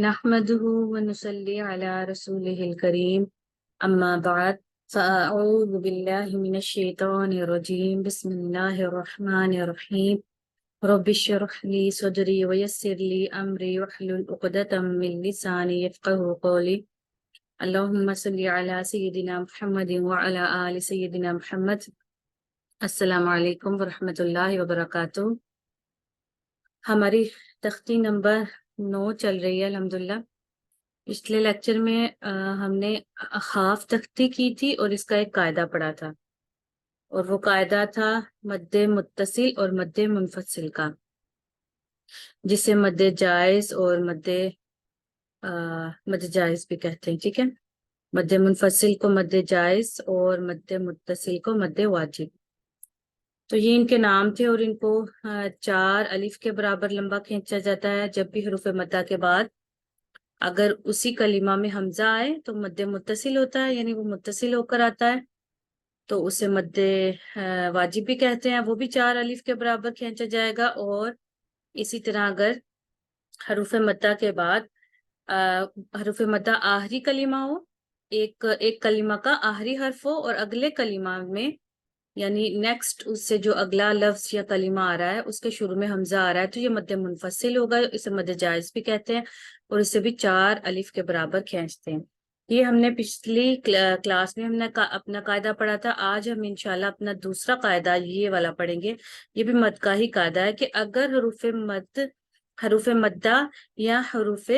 نحمده ونصلي على رسوله الكريم أما بعد فأعوذ بالله من الشيطان الرجيم بسم الله الرحمن الرحيم رب اشرح لي صدري ويسر لي أمري واحلل عقدة من لساني يفقهوا قولي اللهم صل على سيدنا محمد وعلى آل سيدنا محمد السلام علیکم ورحمۃ اللہ وبرکاتہ۔ ہماری تختی نمبر 9 چل رہی ہے الحمدللہ۔ پچھلے لیکچر میں ہم نے خاف تختی کی تھی اور اس کا ایک قاعدہ پڑھا تھا، اور وہ قاعدہ تھا مد متصل اور مد منفصل کا، جسے مد جائز اور مد جائز بھی کہتے ہیں، ٹھیک ہے۔ مد منفصل کو مد جائز اور مد متصل کو مد واجب۔ تو یہ ان کے نام تھے، اور ان کو 4 الف کے برابر لمبا کھینچا جاتا ہے جب بھی حروف مدہ کے بعد اگر اسی کلمہ میں حمزہ آئے تو مد متصل ہوتا ہے، یعنی وہ متصل ہو کر آتا ہے تو اسے مد واجب بھی کہتے ہیں، وہ بھی 4 الف کے برابر کھینچا جائے گا۔ اور اسی طرح اگر حروف مدہ کے بعد حروف مدہ آخری کلمہ ہو، ایک کلمہ کا آخری حرف ہو اور اگلے کلمہ میں یعنی نیکسٹ اس سے جو اگلا لفظ یا کلمہ آ رہا ہے اس کے شروع میں حمزہ آ رہا ہے تو یہ مد منفصل ہوگا، اسے مد جائز بھی کہتے ہیں، اور اسے بھی 4 الف کے برابر کھینچتے ہیں۔ یہ ہم نے پچھلی کلاس میں ہم نے اپنا قاعدہ پڑھا تھا۔ آج ہم انشاءاللہ اپنا دوسرا قاعدہ یہ والا پڑھیں گے۔ یہ بھی مد کا ہی قاعدہ ہے کہ اگر حروف مدہ یا حروف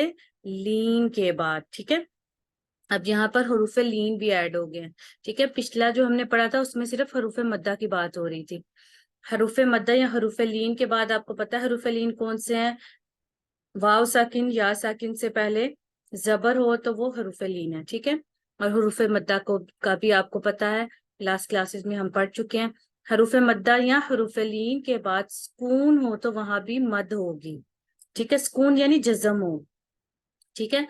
لین کے بعد، ٹھیک ہے، اب یہاں پر حروف لین بھی ایڈ ہو گئے ہیں، ٹھیک ہے۔ پچھلا جو ہم نے پڑھا تھا اس میں صرف حروف مدہ کی بات ہو رہی تھی۔ حروف مدہ یا حروف لین کے بعد آپ کو پتہ ہے حروف لین کون سے ہیں؟ واو ساکن یا ساکن سے پہلے زبر ہو تو وہ حروف لین ہے، ٹھیک ہے۔ اور حروف مدہ کا بھی آپ کو پتہ ہے، لاسٹ کلاسز میں ہم پڑھ چکے ہیں۔ حروف مدہ یا حروف لین کے بعد سکون ہو تو وہاں بھی مد ہوگی، ٹھیک ہے۔ سکون یعنی جزم ہو، ٹھیک ہے۔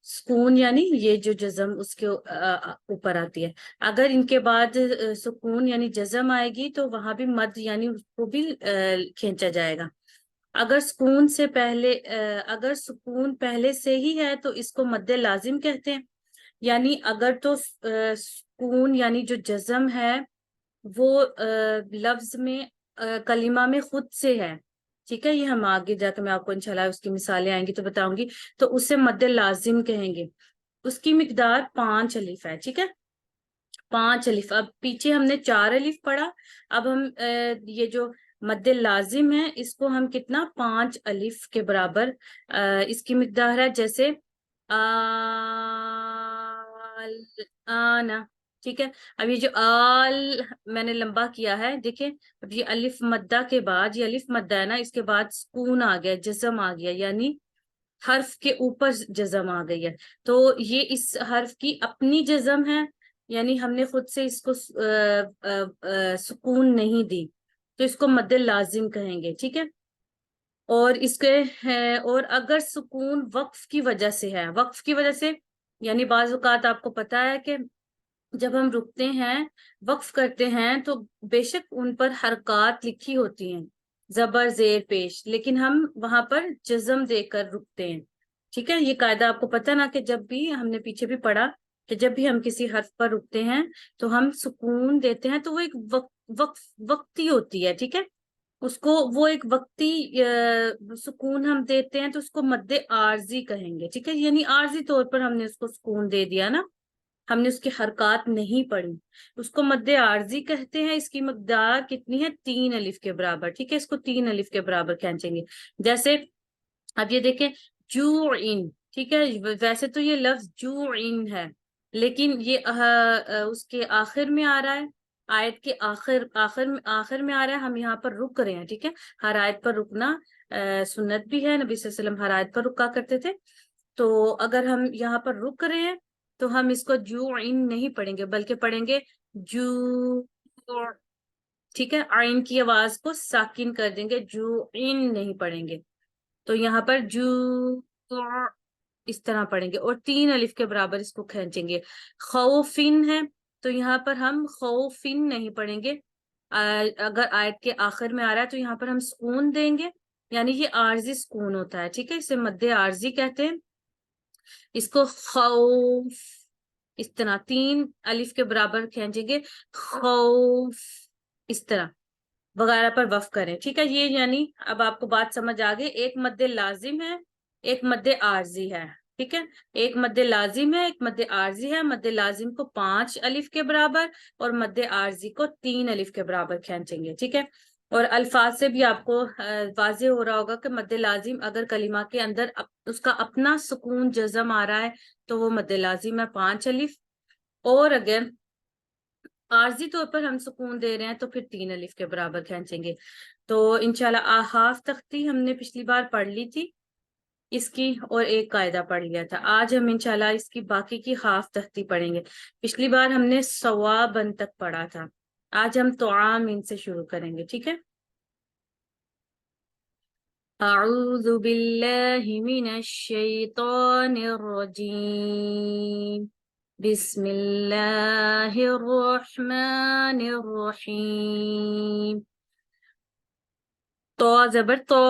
سکون یعنی یہ جو جزم اس کے اوپر آتی ہے، اگر ان کے بعد سکون یعنی جزم آئے گی تو وہاں بھی مد یعنی اس کو بھی کھینچا جائے گا۔ اگر سکون پہلے سے ہی ہے تو اس کو مد لازم کہتے ہیں، یعنی اگر تو سکون یعنی جو جزم ہے وہ لفظ میں کلمہ میں خود سے ہے، ٹھیک ہے۔ یہ ہم آگے جا کے میں آپ کو انشاءاللہ اس کی مثالیں آئیں گی تو بتاؤں گی، تو اسے مد لازم کہیں گے۔ اس کی مقدار 5 الف ہے، ٹھیک ہے، 5 الف۔ اب پیچھے ہم نے 4 الف پڑھا، اب ہم یہ جو مد لازم ہے اس کو ہم کتنا 5 الف کے برابر اس کی مقدار ہے، جیسے آنا، ٹھیک ہے۔ اب یہ جو آل میں نے لمبا کیا ہے، دیکھیں اب یہ الف مدہ کے بعد، یہ الف مدہ ہے نا، اس کے بعد سکون آ گیا، جزم آ گیا، یعنی حرف کے اوپر جزم آ گئی ہے، تو یہ اس حرف کی اپنی جزم ہے، یعنی ہم نے خود سے اس کو سکون نہیں دی تو اس کو مد لازم کہیں گے، ٹھیک ہے۔ اور اس کے اور اگر سکون وقف کی وجہ سے ہے، وقف کی وجہ سے یعنی بعض اوقات آپ کو پتا ہے کہ جب ہم رکتے ہیں، وقف کرتے ہیں، تو بے شک ان پر حرکات لکھی ہوتی ہیں، زبر زیر پیش، لیکن ہم وہاں پر جزم دے کر رکتے ہیں، ٹھیک ہے۔ یہ قاعدہ آپ کو پتہ نا کہ جب بھی ہم نے پیچھے بھی پڑھا کہ جب بھی ہم کسی حرف پر رکتے ہیں تو ہم سکون دیتے ہیں تو وہ ایک وقتی ہوتی ہے، ٹھیک ہے۔ اس کو وہ ایک وقتی سکون ہم دیتے ہیں تو اس کو مد عارضی کہیں گے، ٹھیک ہے، یعنی عارضی طور پر ہم نے اس کو سکون دے دیا نا، ہم نے اس کی حرکات نہیں پڑھی، اس کو مد عارضی کہتے ہیں۔ اس کی مقدار کتنی ہے؟ 3 الف کے برابر، ٹھیک ہے، اس کو 3 الف کے برابر کھینچیں گے۔ جیسے اب یہ دیکھیں جوعن، ٹھیک ہے، ویسے تو یہ لفظ جوعن ہے لیکن یہ اس کے آخر میں آ رہا ہے، آیت کے آخر میں آ رہا ہے، ہم یہاں پر رک رہے ہیں، ٹھیک ہے۔ ہر آیت پر رکنا سنت بھی ہے، نبی صلی اللہ علیہ وسلم ہر آیت پر رکا کرتے تھے، تو اگر ہم یہاں پر رک رہے ہیں تو ہم اس کو جوعن نہیں پڑھیں گے بلکہ پڑھیں گے جو، ٹھیک ہے، عین کی آواز کو ساکن کر دیں گے، جوعن نہیں پڑھیں گے، تو یہاں پر جو اس طرح پڑھیں گے، اور 3 الف کے برابر اس کو کھینچیں گے۔ خوفن ہے تو یہاں پر ہم خوفن نہیں پڑھیں گے، اگر آیت کے آخر میں آ رہا ہے تو یہاں پر ہم سکون دیں گے، یعنی یہ عارضی سکون ہوتا ہے، ٹھیک ہے، اسے مد عارضی کہتے ہیں۔ اس کو خوف اس طرح 3 الف کے برابر کھینچیں گے، خوف اس طرح وغیرہ پر وقف کریں، ٹھیک ہے؟ یہ یعنی اب آپ کو بات سمجھ آ گئی، ایک مد لازم ہے، ایک مد عارضی ہے، ٹھیک ہے؟ ایک مد لازم ہے، ایک مد عارضی ہے، مد لازم کو 5 الف کے برابر اور مد عارضی کو 3 الف کے برابر کھینچیں گے، ٹھیک ہے؟ اور الفاظ سے بھی آپ کو واضح ہو رہا ہوگا کہ مد لازم اگر کلمہ کے اندر اس کا اپنا سکون جزم آ رہا ہے تو وہ مد لازم ہے 5 الف، اور اگر عارضی طور پر ہم سکون دے رہے ہیں تو پھر 3 الف کے برابر کھینچیں گے۔ تو انشاءاللہ ہاف تختی ہم نے پچھلی بار پڑھ لی تھی اس کی، اور ایک قاعدہ پڑھ لیا تھا۔ آج ہم انشاءاللہ اس کی باقی کی ہاف تختی پڑھیں گے۔ پچھلی بار ہم نے صوابن تک پڑھا تھا، آج ہم طعامن سے شروع کریں گے، ٹھیک ہے؟ اعوذ باللہ من الشیطان الرجیم، بسم اللہ الرحمن الرحیم۔ تو زبر تو،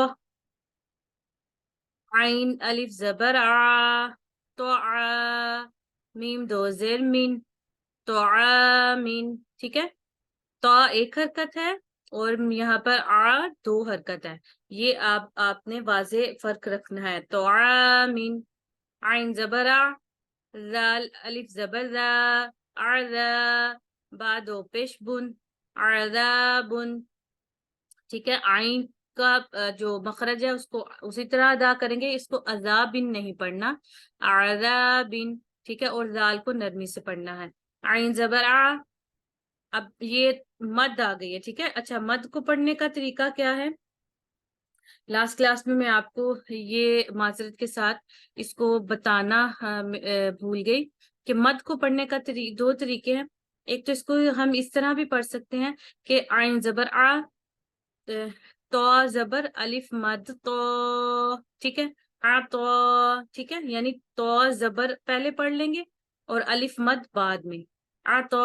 عین الف زبر ع، تو ع، میم دو زیر من، تو من، ٹھیک ہے؟ تو ایک حرکت ہے اور یہاں پر آ 2 حرکت ہے، یہ آپ نے واضح فرق رکھنا ہے۔ تو من، عین زبر ع، ذال الف زبر ذا، اعذا، با 2 پیش بن، عذابن، ٹھیک ہے؟ عین کا جو مخرج ہے اس کو اسی طرح ادا کریں گے، اس کو عذابن نہیں پڑھنا، عذابن، ٹھیک ہے؟ اور ذال کو نرمی سے پڑھنا ہے۔ عین زبر ع، اب یہ مد آ گئی ہے، ٹھیک ہے؟ اچھا، مد کو پڑھنے کا طریقہ کیا ہے؟ لاسٹ کلاس میں آپ کو یہ معذرت کے ساتھ اس کو بتانا بھول گئی کہ مد کو پڑھنے کا 2 طریقے ہیں۔ ایک تو اس کو ہم اس طرح بھی پڑھ سکتے ہیں کہ عین زبر ع، تو زبر الف مد تو، ٹھیک ہے؟ تو، ٹھیک ہے؟ یعنی تو زبر پہلے پڑھ لیں گے اور الف مد بعد میں، تو۔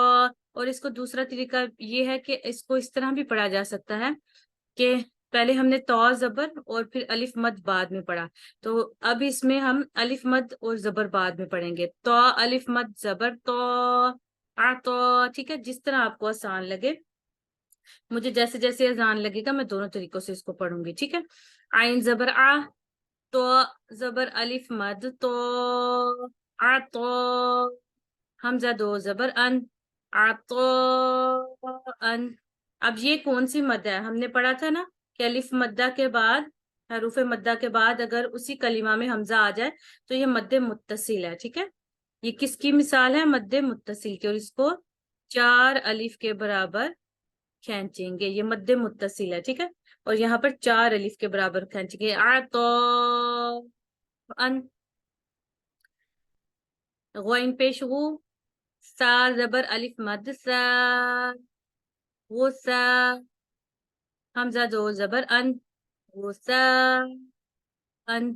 اور اس کو دوسرا طریقہ یہ ہے کہ اس کو اس طرح بھی پڑھا جا سکتا ہے کہ پہلے ہم نے تو زبر اور پھر الف مد بعد میں پڑھا، تو اب اس میں ہم الف مد اور زبر بعد میں پڑھیں گے، تو الف مد زبر تو، تو، ٹھیک ہے؟ جس طرح آپ کو آسان لگے، مجھے جیسے جیسے آسان لگے گا میں دونوں طریقوں سے اس کو پڑھوں گی، ٹھیک ہے؟ عین زبر ع، تو زبر الف مد تو، تو، حمزہ 2 زبر ان، ان۔ اب یہ کون سی مد ہے؟ ہم نے پڑھا تھا نا کہ الف مدہ کے بعد، حروف مدہ کے بعد اگر اسی کلمہ میں حمزہ آ جائے تو یہ مد متصل ہے، ٹھیک ہے؟ یہ کس کی مثال ہے؟ مد متصل کی، اور اس کو 4 الف کے برابر کھینچیں گے، یہ مد متصل ہے، ٹھیک ہے؟ اور یہاں پر 4 الف کے برابر کھینچیں گے، تو ان، غین پیش غو، سا زبر الف مد سا، غصہ، حمزہ 2 زبر ان، غصہ ان،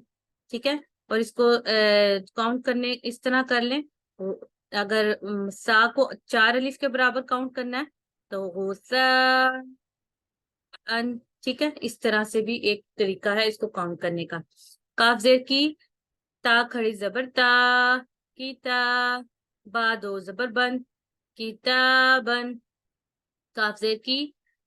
ٹھیک ہے؟ اور اس کو کاؤنٹ کرنے اس طرح کر لیں، اگر سا کو 4 الف کے برابر کاؤنٹ کرنا ہے تو غصہ ان، ٹھیک ہے؟ اس طرح سے بھی ایک طریقہ ہے اس کو کاؤنٹ کرنے کا۔ کاف زیر کی، تا کھڑی زبر تا، کی تا، با 2 زبر بن، کتابن، کاف زیر کی،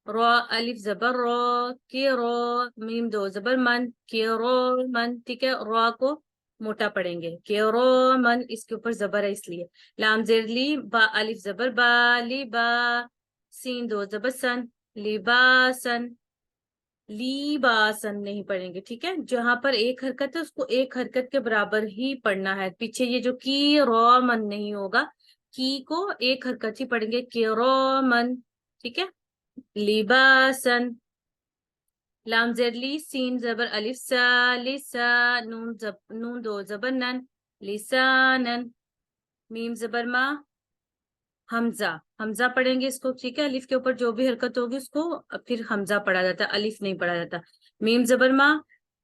رو الف زبر رو، کی رو، میم 2 زبر من، کی رو من، ٹھیک ہے؟ رو کو موٹا پڑھیں گے، کی رو من، اس کے اوپر زبر ہے اس لیے۔ لام زیر لی، با الف زبر با، لی با، سین 2 زبر سن، لباسن، لیباسن نہیں پڑھیں گے، ٹھیک ہے؟ جہاں پر ایک حرکت ہے اس کو ایک حرکت کے برابر ہی پڑھنا ہے، پیچھے یہ جو کی رو من نہیں ہوگا، کی کو ایک حرکت ہی پڑھیں گے، کی رو من، ٹھیک ہے؟ لباسن، لام زیر لی، سین زبر الف سا، لسا، نون 2 زبر نن، لسانن، میم زبر ما، حمزہ پڑھیں گے اس کو، ٹھیک ہے؟ الف کے اوپر جو بھی حرکت ہوگی اس کو پھر حمزہ پڑھا جاتا ہے، الف نہیں پڑھا جاتا۔ میم زبر ما،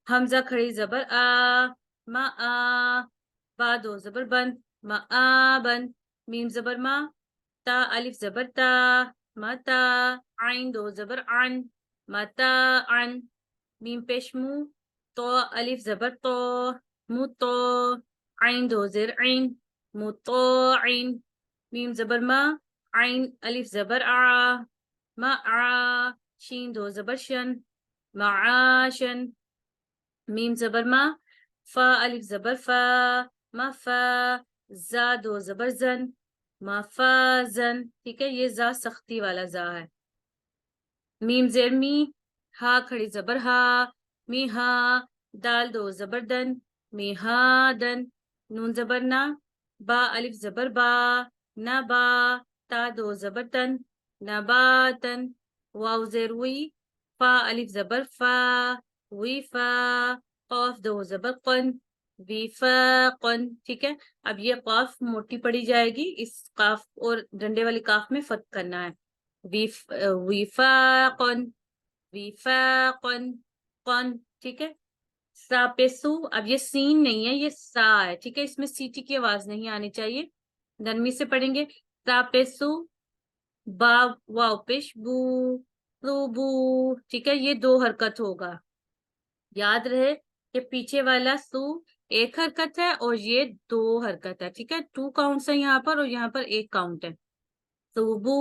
حمزہ کھڑی زبر آ، ما آ، با 2 زبر بن، ما آ بن، میم زبر ما، تا الف زبر تا، ما تا، عین 2 زبر عن، ما تا عن، میم پیش مو، تو الف زبر تو، مو تو، عین دو زیر عین مطاعن میم زبر ما عین الف زبر آ مع شین دو زبر شن معاشن میم زبر ما فا الف زبر فا مفا زا دو زبر زن مفازن ٹھیک ہے، یہ زا سختی والا زا ہے. میم زیر می ہا کھڑی زبر ہا می ہا دال دو زبر دن می ہا دن نون زبر نا با الف زبر با نہ با تا دو زبر تن نباتن واو زیر وی فا الف زبر فا وی فا قاف دو زبر قن وفاقن ٹھیک ہے. اب یہ قاف موٹی پڑی جائے گی، اس قاف اور ڈنڈے والی قاف میں فتح کرنا ہے. وفاقن وفاقن قن ٹھیک ہے. سا پہ سو، اب یہ سین نہیں ہے، یہ سا ہے ٹھیک ہے، اس میں سیٹی کی آواز نہیں آنی چاہیے، نرمی سے پڑھیں گے. سا پہ سو با واو پیش بو بو ٹھیک ہے، یہ دو حرکت ہوگا. یاد رہے کہ پیچھے والا سو ایک حرکت ہے اور یہ دو حرکت ہے ٹھیک ہے، 2 کاؤنٹس ہیں یہاں پر اور یہاں پر 1 کاؤنٹ ہے. صوبو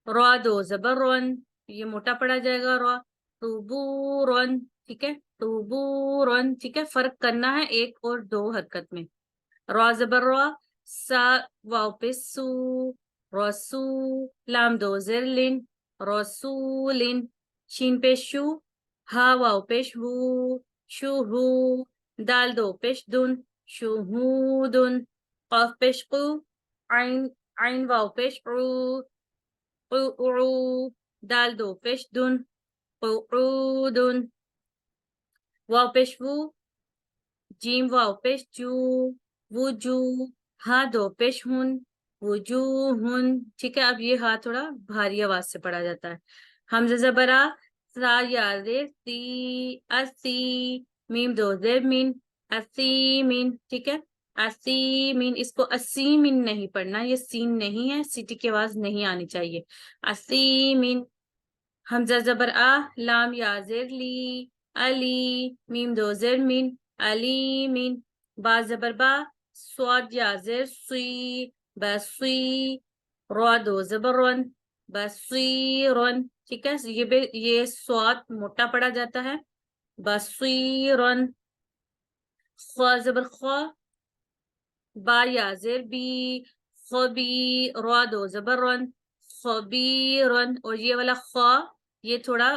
را دو زبر رن، یہ موٹا پڑا جائے گا را صوبو رن ٹھیک ہے، صوبو رن ٹھیک ہے. فرق کرنا ہے 1 اور 2 حرکت میں. را زبر را سا واو پہ سو رسو لام دو زر لن رسولن شین پہ شو ہا واو پیش ہو شو ہو دال دو پیش دن شہودن قاف پیش قو عین واو پیش عو قعو دال دو پیش دن قعودن واو پیش وو جیم واو پیش جو وجو ہا دو پیش ہن وجوہن ٹھیک ہے. اب یہ ہا تھوڑا بھاری آواز سے پڑھا جاتا ہے. حمزہ زبر آ سا یا زیر سی اسی میم دو زیر مین اسیمین ٹھیک ہے. اسیمین، اس کو اسیمین نہیں پڑھنا، یہ سین نہیں ہے، سیٹی کی آواز نہیں آنی چاہیے. اسیمین. حمزہ زبر آ لام یا زیر لی علی میم دو زیر مین علیمین با زبر با سواد یا زیر سوی بسوی را دو زبر رن بصیرن ٹھیک ہے. یہ سواد موٹا پڑا جاتا ہے بصیرن. خوا زبر خوا با یا زیر بی خبی را دو زبر رن خبیرن اور یہ والا خوا یہ تھوڑا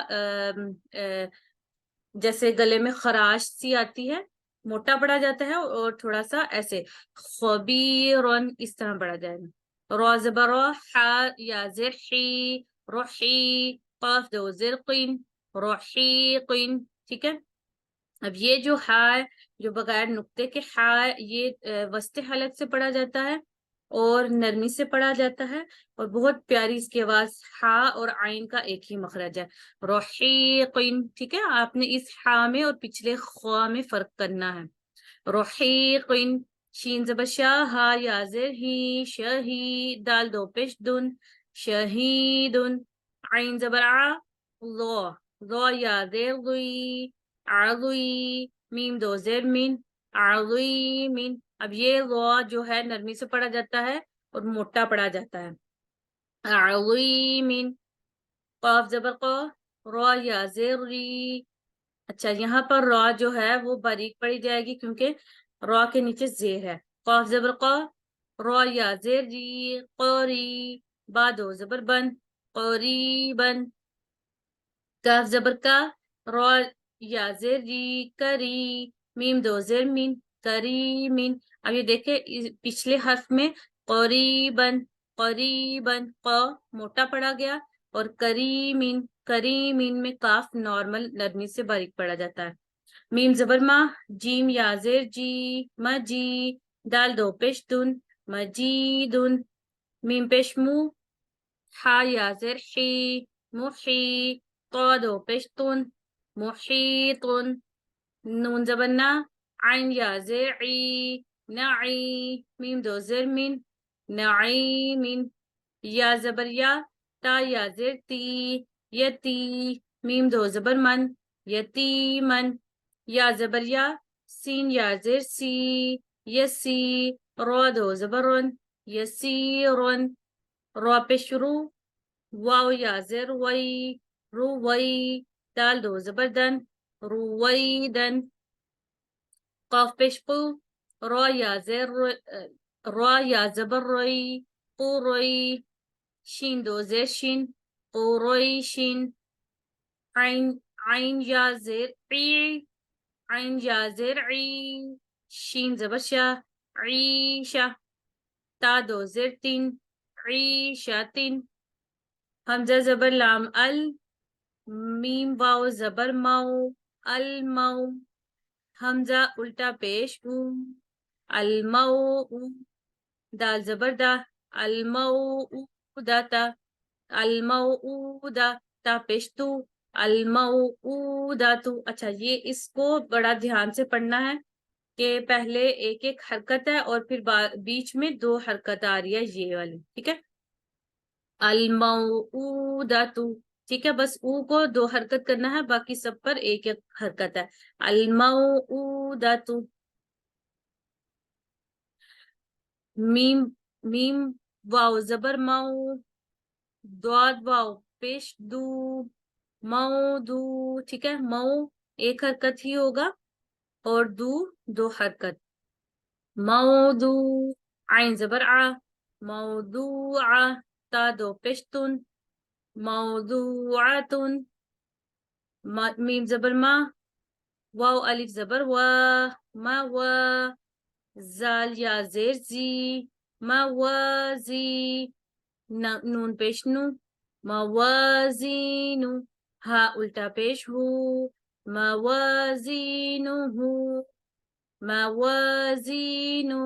جیسے گلے میں خراش سی آتی ہے، موٹا پڑا جاتا ہے اور تھوڑا سا ایسے خبیرن اس طرح پڑا جائے گا. را زبر را حا یا زر حی رحی قاف دو زر قین رحیقین ٹھیک ہے. اب یہ جو ہا ہے جو بغیر نقطے کے ہا ہے، یہ وسط حلق سے پڑھا جاتا ہے اور نرمی سے پڑھا جاتا ہے اور بہت پیاری اس کی آواز. ہا اور عین کا ایک ہی مخرج ہے رحیقین ٹھیک ہے. آپ نے اس ہا میں اور پچھلے خوا میں فرق کرنا ہے. رحیقین شین زبر شاہ ہا یا زر ہی شہی دال دو پیش دن شہیدن عین زبر آ ضا ضا یا زیر ضی عضی میم دو زیر مین عظیمین. اب یہ ضا جو ہے نرمی سے پڑھا جاتا ہے اور موٹا پڑھا جاتا ہے عظیمین. قاف زبر قا را یا زیر ری. اچھا یہاں پر را جو ہے وہ باریک پڑی جائے گی کیونکہ را کے نیچے زیر ہے. قاف زبر قا را یا زیر ری قری با دو زبر بن قریبن. کاف زبر کا را یا زیر ری کری میم دو زیر مین کریمین. اب یہ دیکھیں پچھلے حرف میں قریبن قریبن قا موٹا پڑا گیا اور کریمین کریمین میں کاف نارمل نرمی سے باریک پڑا جاتا ہے. میم زبر ما جیم یا زیر جی مجی دال دو پیش دن مجیدن میم پیش مو ہا یا زیر حی محی طا دو پیش تن محیطن نون زبر نا عین یا زیر عی نعی میم دو زیر مین نعیمین. یا زبر یا تا یا زیر تی یتی میم دو زبر من یتیمن. یا زبر یا سین یا زیر سی یسی، رو دو زبر رن، یسیرن، رو پیش رو، واو یا زر وی، رو وی، دال دو زبر دن، رویدن، قاف پیش قو، را یا زر را یا زبر روی، قوروی، شین دو زیر شین، قورویشین، عین یا زر عی، عین یا زر عی، شین زبر شا، عیشا، تا دو زر تین، عیشاتین، حمزہ زبر لام ال، میم واو زبر مو، المو، حمزہ الٹا پیش او، المو، دال زبر دا، الموعودتا، الموعودہ، تا پیش تو، الموعوداتو۔ اچھا یہ اس کو بڑا دھیان سے پڑھنا ہے کہ پہلے ایک ایک حرکت ہے اور پھر بیچ میں دو حرکت آ رہی ہے یہ والی، ٹھیک ہے، الموعوداتو، ٹھیک ہے، بس او کو دو حرکت کرنا ہے، باقی سب پر ایک ایک حرکت ہے، الموعوداتو، میم، میم واو زبر مو، دعاد واو پیش دو، مودو، ٹھیک ہے، مو ایک حرکت ہی ہوگا اور دو حرکت، موضوع، عین زبر آ، موضوعہ، تا دو پیشتن، موضوعاتن، میم زبر ما، واو الف زبر وا، ما وا، زال یا زیر زی، موازی، نون پیش نو، موازینو، ہا الٹا پیش ہو، موازینو، موازینو،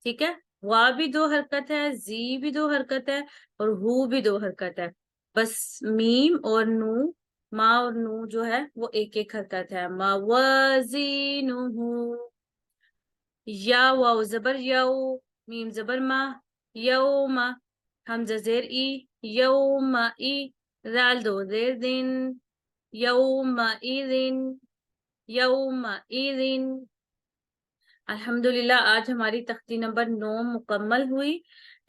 ٹھیک ہے، وا بھی دو حرکت ہے، زی بھی دو حرکت ہے اور ہو بھی دو حرکت ہے، بس میم اور نو، ما اور نو جو ہے وہ ایک ایک حرکت ہے، موازینو، یا واو زبر یو، میم زبر ما، یوم، حمزہ زیر ای، یوم ای، زال دو زیر دن، یوم ایذن، یوم ایذن۔ الحمدللہ آج ہماری تختی نمبر 9 مکمل ہوئی،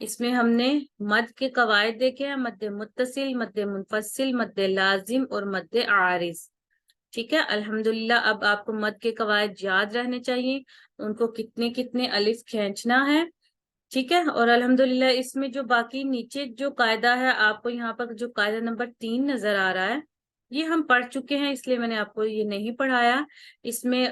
اس میں ہم نے مد کے قواعد دیکھے ہیں، مد متصل، مد منفصل، مد لازم اور مد عارض، ٹھیک ہے، الحمدللہ اب آپ کو مد کے قواعد یاد رہنے چاہیے، ان کو کتنے کتنے الف کھینچنا ہے، ٹھیک ہے، اور الحمدللہ اس میں جو باقی نیچے جو قاعدہ ہے، آپ کو یہاں پر جو قاعدہ نمبر 3 نظر آ رہا ہے، یہ ہم پڑھ چکے ہیں، اس لیے میں نے آپ کو یہ نہیں پڑھایا، اس میں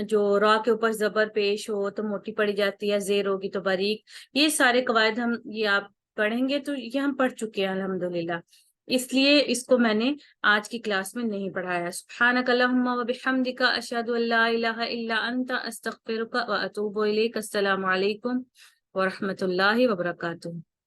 جو را کے اوپر زبر پیش ہو تو موٹی پڑی جاتی ہے، زیر ہوگی تو باریک، یہ سارے قواعد ہم یہ آپ پڑھیں گے تو یہ ہم پڑھ چکے ہیں الحمدللہ، اس لیے اس کو میں نے آج کی کلاس میں نہیں پڑھایا۔ سبحانک اللہم و بحمدک، اشہد ان لا الہ الا انت، استغفرک و اتوب الیک۔ السلام علیکم ورحمۃ اللہ وبرکاتہ۔